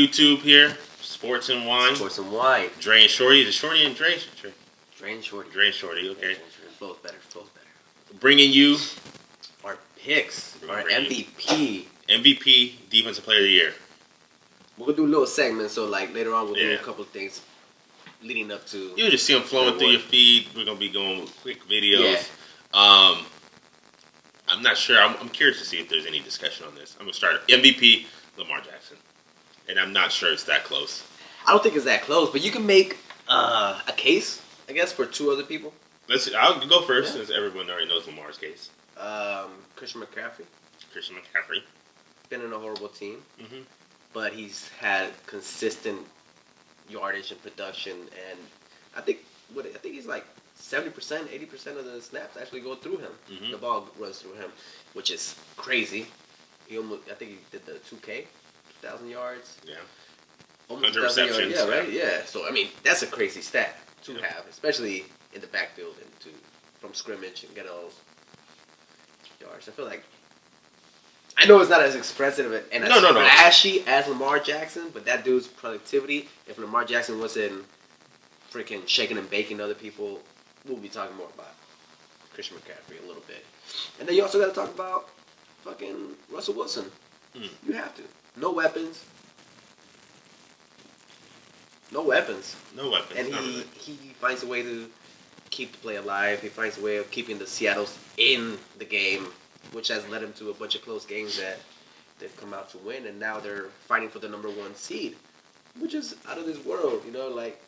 YouTube here. Sports and Wine. Sports and Wine. Dre and Shorty. Is it Shorty and Dre? Dre and Shorty. Dre and Shorty, okay. Both better. Bringing you our picks. Our MVP. MVP Defensive Player of the Year. We're going to do a little segment, so like later on we'll do a couple of things leading up to... You'll just see them flowing through your feed. We're going to be going with quick videos. Yeah. I'm not sure. I'm curious to see if there's any discussion on this. I'm going to start. MVP, Lamar Jackson. And I'm not sure it's that close. I don't think it's that close, but you can make a case, I guess, for two other people. I'll go first since everyone already knows Lamar's case. Christian McCaffrey. Been in a horrible team, but he's had consistent yardage and production, and I think he's like 70%, 80% of the snaps actually go through him. The ball runs through him, which is crazy. I think he did the 2K, 2,000 yards. Yeah. Almost 100 receptions. Yeah, right? Yeah. So, I mean, that's a crazy stat to have, especially in the backfield and from scrimmage and get all those yards. I feel like, I know it's not as expressive and as flashy as Lamar Jackson, but that dude's productivity, if Lamar Jackson wasn't freaking shaking and baking other people, we'll be talking more about Christian McCaffrey a little bit. And then you also got to talk about fucking Russell Wilson. You have to. No weapons. And he finds a way to keep the play alive. He finds a way of keeping the Seattles in the game, which has led him to a bunch of close games that they've come out to win. And now they're fighting for the number 1 seed, which is out of this world, like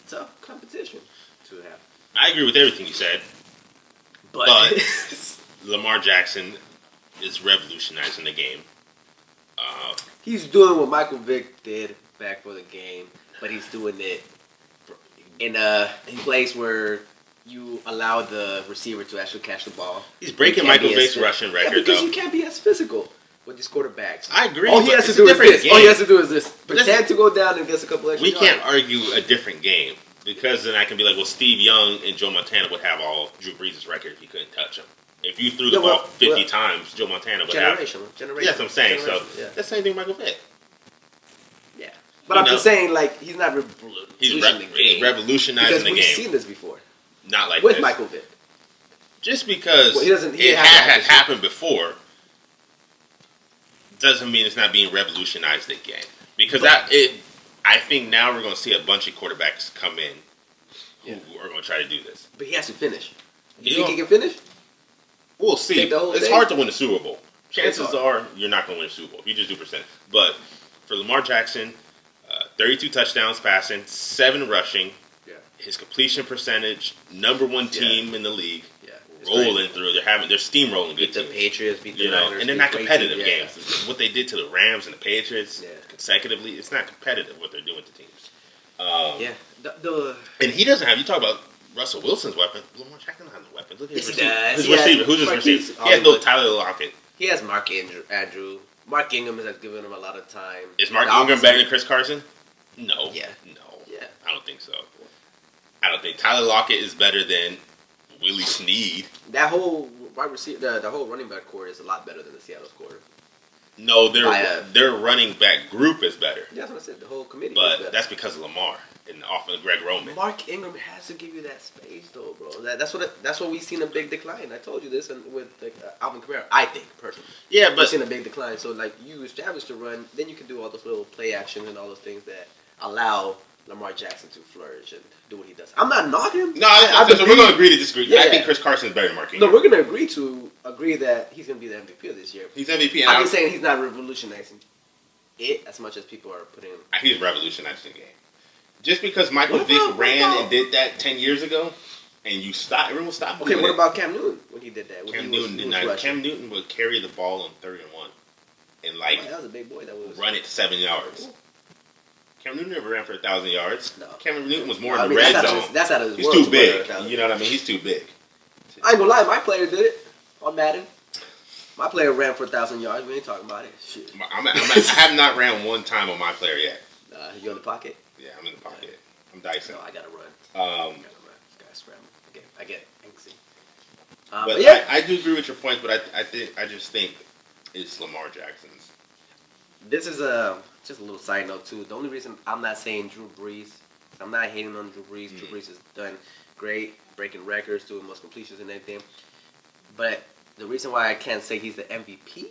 tough competition to have. I agree with everything you said. But Lamar Jackson is revolutionizing the game. He's doing what Michael Vick did back for the game, but he's doing it in a place where you allow the receiver to actually catch the ball. He's breaking Michael Vick's rushing record, because you can't be as physical with these quarterbacks. I agree. All he has to do is this. Pretend to go down and get a couple extra yards. We can't argue a different game, because then I can be like, well, Steve Young and Joe Montana would have all Drew Brees' record if he couldn't touch him. If you threw the ball 50 times, Joe Montana would have. Generation. That's what I'm saying. So that's the same thing with Michael Vick. Yeah. But I'm just saying, like, he's not he's revolutionizing the game. Because we've seen this before. Not like with this. Michael Vick. Just because it had happened before doesn't mean it's not being revolutionized again. Because I think now we're going to see a bunch of quarterbacks come in who are going to try to do this. But he has to finish. You think he can finish? We'll see. It's hard to win a Super Bowl. Chances are you're not going to win a Super Bowl if you just do percent. But for Lamar Jackson, 32 touchdowns passing, 7 rushing. Yeah. His completion percentage, number 1 team in the league. Yeah. Rolling through. They're steamrolling good teams. The Patriots, beat the Niners. And they're not competitive games. What they did to the Rams and the Patriots consecutively, it's not competitive what they're doing to teams. And he doesn't have, you talk about Russell Wilson's weapon. Lamar Jackson doesn't have the weapons. Look at his receiver. Who's his receiver? He has no Tyler Lockett. He has Mark Andrew. Mark Ingram has given him a lot of time. Is Mark Ingram better than Chris Carson? No. Yeah. No. Yeah. I don't think so. I don't think Tyler Lockett is better than Willie Snead. That whole wide receiver, the whole running back core is a lot better than the Seattle core. No, their running back group is better. Yeah, that's what I said. The whole committee. But that's because of Lamar and often Greg Roman. Mark Ingram has to give you that space, though, bro. That's what we've seen a big decline. I told you this, and with Alvin Kamara, I think personally. Yeah, but we've seen a big decline. So like you establish the run, then you can do all those little play actions and all those things that allow Lamar Jackson to flourish and do what he does. I'm not knocking him. No, so we're going to agree to disagree. Yeah, I think Chris Carson is better than Mark Ingram. No, we're going to agree that he's going to be the MVP of this year. He's MVP. And I'm just saying he's not revolutionizing it as much as people are putting him. He's revolutionizing the game. Just because Michael Vick ran and did that 10 years ago, and everyone stopped. Okay, what about Cam Newton when he did that? Cam Newton did not. Cam Newton would carry the ball on 3rd and 1, and that was a big boy. That was run it 7 yards. Cool. Cam Newton never ran for 1,000 yards. No. Cam Newton was more in the red zone. That's out of his He's world. Too big. You know what I mean? He's too big. I ain't gonna lie. My player did it on Madden. My player ran for 1,000 yards. We ain't talking about it. Shit. I have not ran one time on my player yet. You in the pocket? Yeah, I'm in the pocket. I'm dicing. No, I gotta run. Gotta scramble. I get anxiety. But I do agree with your point. But I just think it's Lamar Jackson's This is just a little side note too. The only reason I'm not saying Drew Brees, I'm not hating on Drew Brees. Drew Brees has done great, breaking records, doing most completions and everything. But the reason why I can't say he's the MVP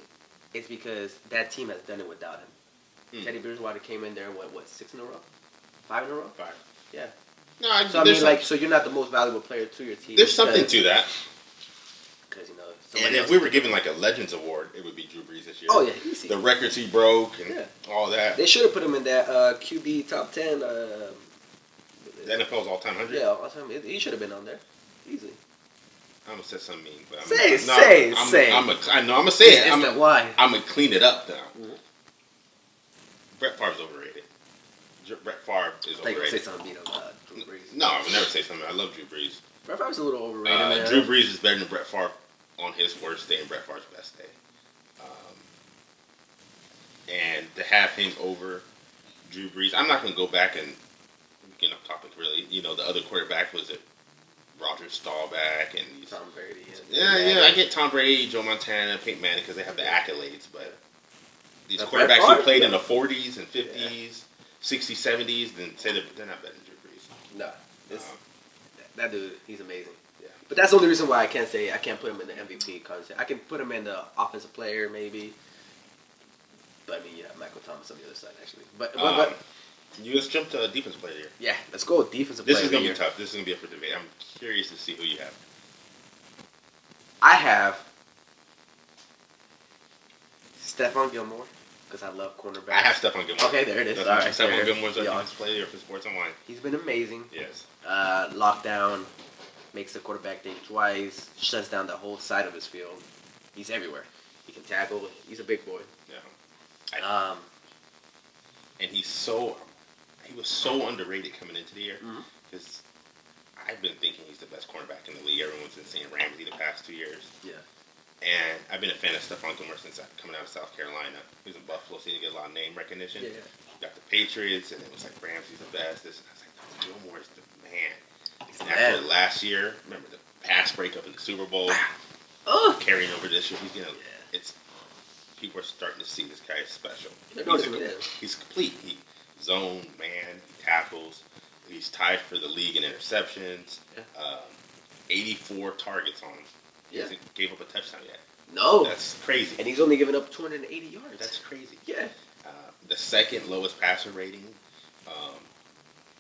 is because that team has done it without him. Teddy Bridgewater came in there, what, 6 in a row? 5 in a row? 5. Yeah. No, so I mean, so you're not the most valuable player to your team. There's something to that. Because, and if we were giving like a Legends Award, it would be Drew Brees this year. Oh, yeah, easy. The records he broke and all that. They should have put him in that QB top 10. The NFL's all-time 100? Yeah, all-time. He should have been on there. Easily. I'm going to say something mean. But say it. I know I'm going to say it. I'm going to clean it up now. Mm-hmm. Brett Favre's overrated. Brett Favre is overrated. I say something mean about Drew Brees. No, I would never say something. I love Drew Brees. Brett Favre's a little overrated. Drew Brees is better than Brett Favre on his worst day and Brett Favre's best day. And to have him over Drew Brees, I'm not going to go back and get off topic really. The other quarterback was it Roger Staubach and Tom Brady. Yeah, I get Tom Brady, Joe Montana, Peyton Manning because they have the accolades, but these quarterbacks who played in the 40s and 50s, 60s, 70s, then say they're not better than Drew Brees. No, that dude, he's amazing. Yeah. But that's the only reason why I can't put him in the MVP concept. I can put him in the offensive player maybe. But I mean, Michael Thomas on the other side actually. But let's jump to defensive player here. Yeah, let's go with defensive player. This is going to be tough. This is going to be up for debate. I'm curious to see who you have. I have Stephon Gilmore because I love cornerbacks. I have Stephon Gilmore. Okay, there it is. All right, Stephon Gilmore's our defensive player for Sports Online. He's been amazing. Yes. Lockdown, makes the quarterback think twice, shuts down the whole side of his field. He's everywhere. He can tackle. He's a big boy. Yeah. And he was so underrated coming into the year because I've been thinking he's the best cornerback in the league. Everyone's been saying Ramsey the past 2 years. Yeah. And I've been a fan of Stephon Gilmore since coming out of South Carolina. He was in Buffalo, so he didn't get a lot of name recognition. Yeah. Got the Patriots, and it was like Ramsey's the best. And I was like, no, Gilmore is the man. And after last year, remember the pass breakup in the Super Bowl, carrying over this year, people are starting to see this guy is special. He's complete. He zone, man, he tackles. He's tied for the league in interceptions. 84 targets on him. He hasn't gave up a touchdown yet. No. That's crazy. And he's only given up 280 yards. That's crazy. Yeah. The second lowest passer rating.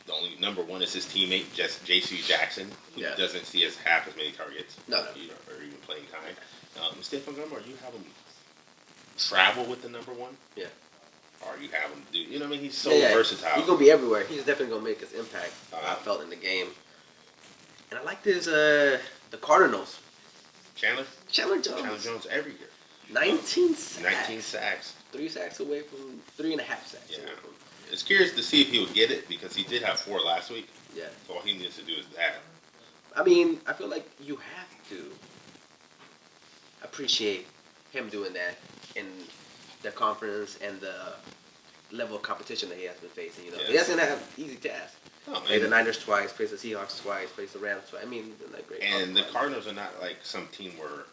The only number one is his teammate, J.C. Jackson, who doesn't see half as many targets. No. Or even playing time. Stephon Gilmore, you have him travel with the number one. Yeah. Or you have him do, you know what I mean? He's so versatile. He's going to be everywhere. He's definitely going to make his impact, I felt, in the game. And I like this, the Cardinals. Chandler Jones every year. 19 sacks. 19 sacks. 3 sacks away from, 3.5 sacks away from. It's curious to see if he would get it because he did have 4 last week. Yeah. So all he needs to do is that. I mean, I feel like you have to appreciate him doing that in the conference and the level of competition that he has been facing. He doesn't have easy tasks. Play the Niners twice, plays the Seahawks twice, plays the Rams twice. I mean, they're not great. And the Cardinals are not like some team where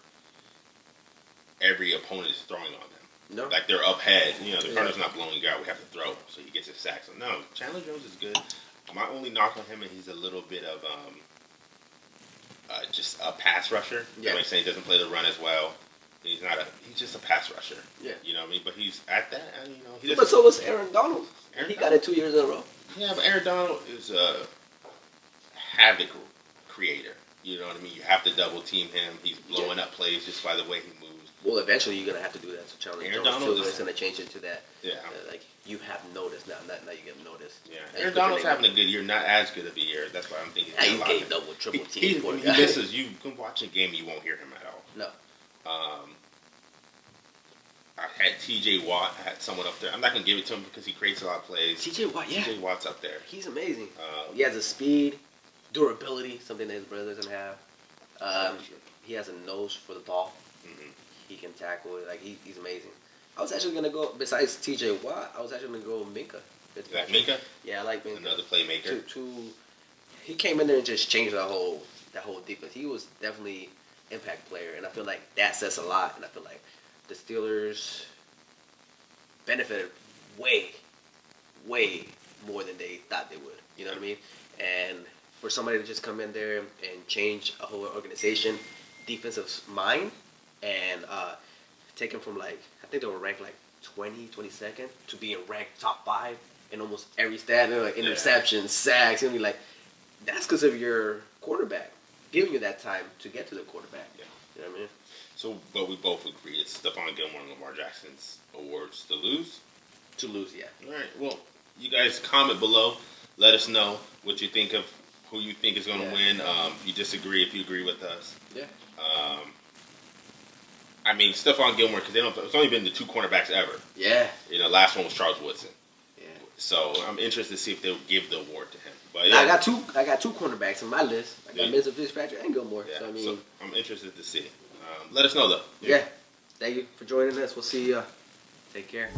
every opponent is throwing on them. No. Like they're up head. The Cardinals not blowing you out. We have to throw, so he gets his sacks. So no, Chandler Jones is good. My only knock on him is he's a little bit of just a pass rusher. Yeah. I'm saying he doesn't play the run as well. He's just a pass rusher. Yeah. You know what I mean? But he's at that, But so was Aaron Donald. He got it 2 years in a row. Yeah, but Aaron Donald is a havoc creator. You know what I mean? You have to double team him. He's blowing up plays just by the way he moves. Well, eventually you're going to have to do that. So Chandler Jones is going to change into that. Yeah. Like, you have noticed now. Now you get noticed. Yeah. Aaron Donald's having a good year. Not as good of a year. That's why I'm thinking. He's getting double, triple team. He misses. You can watch a game, you won't hear him at all. No. I had T.J. Watt. I had someone up there. I'm not going to give it to him because he creates a lot of plays. T.J. Watt, yeah. T.J. Watt's up there. He's amazing. He has a speed, durability, something that his brother doesn't have. He has a nose for the ball. Mm-hmm. He can tackle it. Like, he's amazing. I was actually going to go, besides T.J. Watt, I was actually going to go Minka. You like Minka? Yeah, I like Minka. Another playmaker. He came in there and just changed that whole defense. He was definitely impact player, and I feel like that says a lot. And I feel like the Steelers benefited way more than they thought they would. You know what I mean? And for somebody to just come in there and change a whole organization, defensive mind, and take them from like, I think they were ranked like 22nd to being ranked top 5 in almost every stat. Like interceptions, sacks. And be like, that's because of your quarterback giving you that time to get to the quarterback. Yeah. You know what I mean? So, but we both agree it's Stephon Gilmore and Lamar Jackson's awards to lose? To lose, yeah. All right. Well, you guys comment below. Let us know what you think of who you think is going to win. If you disagree, if you agree with us. Yeah. I mean, Stephon Gilmore, because it's only been the 2 cornerbacks ever. Yeah. You know, last one was Charles Woodson. Yeah. So I'm interested to see if they'll give the award to him. But yeah. I got two cornerbacks on my list. I got Mitchell Fitzpatrick and Gilmore. Yeah. So, I mean, so I'm interested to see. Let us know though. Yeah. Thank you for joining us. We'll see you. Take care.